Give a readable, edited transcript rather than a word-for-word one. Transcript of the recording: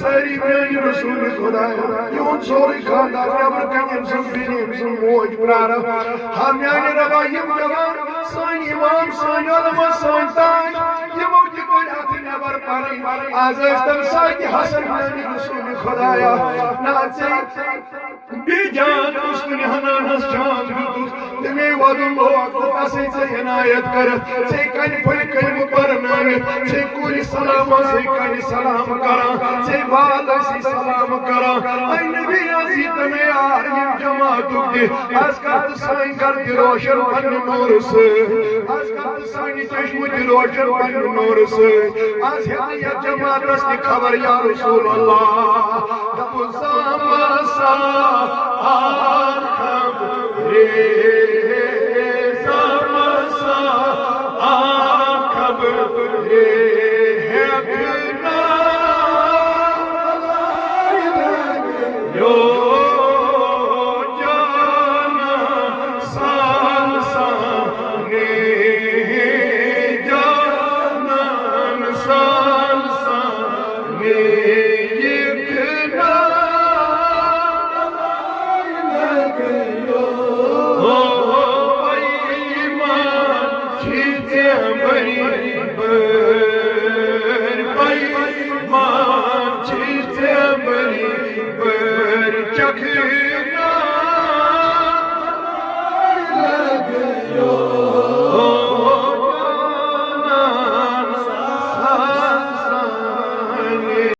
सारी मेरी रसूल खुदा यूं छोरी खानदार नबर कन्यम सम बिनिम सम मोज प्रार हम यानी रबा यम जवान सान इमाम सान उलमा सान ताज यमो की कोई हाथ नबर पारी आज तम साथी हसन मेरी रसूल खुदाया नाचे बेजान उसने हनानस जान तुमे वदुम को असे से इनायत कर से कन फल कलम परनावे से कोई सलाम से कन सलाम करा से बाल से सलाम करा ऐ नबी अजीत में यार यम जमात के आज का साईं कर रोशन पन नूर से आज का साईं चश्म रोशन पन नूर से आज है जमात की खबर या रसूल अल्लाह तब सामा सा आखब रे